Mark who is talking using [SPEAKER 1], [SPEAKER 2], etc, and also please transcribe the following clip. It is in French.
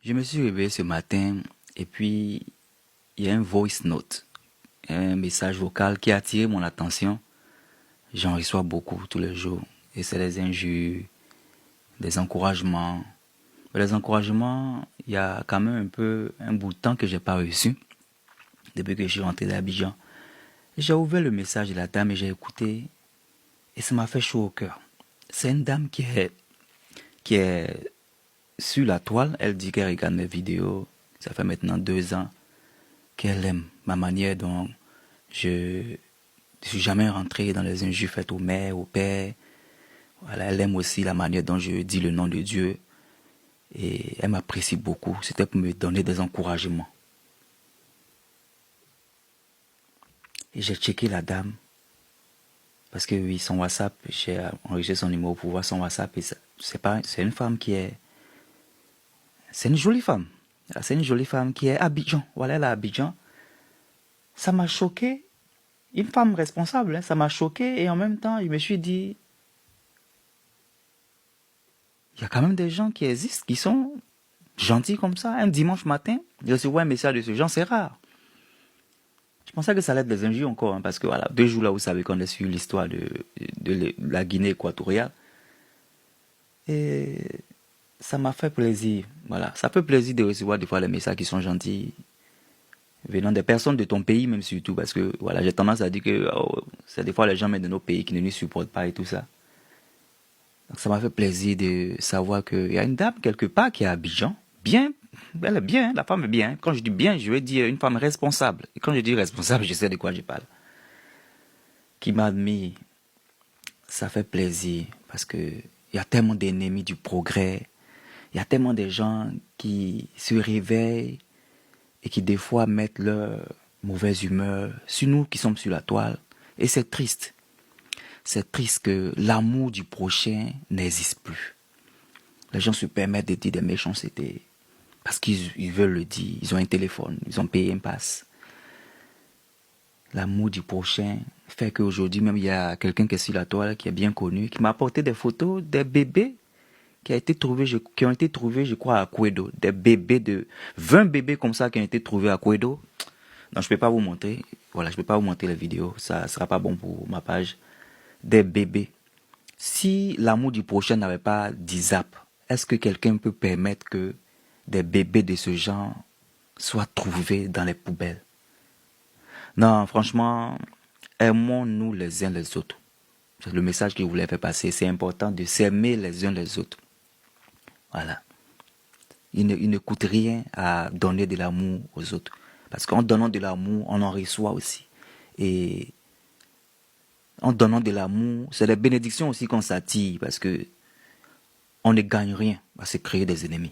[SPEAKER 1] Je me suis réveillé ce matin et puis il y a un voice note, un message vocal qui a attiré mon attention. J'en reçois beaucoup tous les jours. Et c'est des injures, des encouragements. Mais les encouragements, il y a quand même un bout de temps que j'ai pas reçu depuis que je suis rentré d'Abidjan. J'ai ouvert le message de la dame et j'ai écouté et ça m'a fait chaud au cœur. C'est une dame qui est sur la toile. Elle dit qu'elle regarde mes vidéos. Ça fait maintenant 2 ans qu'elle aime ma manière dont je ne suis jamais rentré dans les injures faites aux mères, aux pères. Voilà, elle aime aussi la manière dont je dis le nom de Dieu. Et elle m'apprécie beaucoup. C'était pour me donner des encouragements. Et j'ai checké la dame. Parce que oui, son WhatsApp, j'ai enregistré son numéro pour voir son WhatsApp. Et c'est une femme c'est une jolie femme. C'est une jolie femme qui est à Abidjan. Voilà, elle est à Abidjan. Ça m'a choqué. Une femme responsable, hein, ça m'a choqué. Et en même temps, je me suis dit, il y a quand même des gens qui existent, qui sont gentils comme ça. Un dimanche matin, je reçois un message de ce genre, c'est rare. Je pensais que ça allait être des injures encore, hein, parce que voilà, 2 jours là, vous savez qu'on a suivi l'histoire de la Guinée équatoriale. Et ça m'a fait plaisir. Voilà, ça fait plaisir de recevoir des fois les messages qui sont gentils, venant des personnes de ton pays même surtout, parce que voilà, j'ai tendance à dire que c'est des fois les gens même de nos pays qui ne nous supportent pas et tout ça. Donc ça m'a fait plaisir de savoir qu'il y a une dame quelque part qui est à Abidjan, bien, elle est bien, la femme est bien. Quand je dis bien, je veux dire une femme responsable. Et quand je dis responsable, je sais de quoi je parle. Qui m'admire, ça fait plaisir parce que il y a tellement d'ennemis du progrès, il y a tellement de gens qui se réveillent et qui des fois mettent leur mauvaise humeur sur nous qui sommes sur la toile. Et c'est triste. C'est triste que l'amour du prochain n'existe plus. Les gens se permettent de dire des méchancetés parce qu'ils veulent le dire. Ils ont un téléphone, ils ont payé un pass. L'amour du prochain fait qu'aujourd'hui même il y a quelqu'un qui est sur la toile, qui est bien connu, qui m'a apporté des photos des bébés qui ont été trouvés, je crois, à Kouedo. Des bébés de 20 bébés comme ça qui ont été trouvés à Kouedo. Non, je peux pas vous montrer. Voilà, je peux pas vous montrer les vidéos. Ça sera pas bon pour ma page. Des bébés. Si l'amour du prochain n'avait pas d'ISAP, est-ce que quelqu'un peut permettre que des bébés de ce genre soient trouvés dans les poubelles? Non, franchement, aimons-nous les uns les autres. C'est le message que je voulais faire passer. C'est important de s'aimer les uns les autres. Voilà. Il ne coûte rien à donner de l'amour aux autres. Parce qu'en donnant de l'amour, on en reçoit aussi. Et en donnant de l'amour, c'est des bénédictions aussi qu'on s'attire. Parce que on ne gagne rien à se créer des ennemis.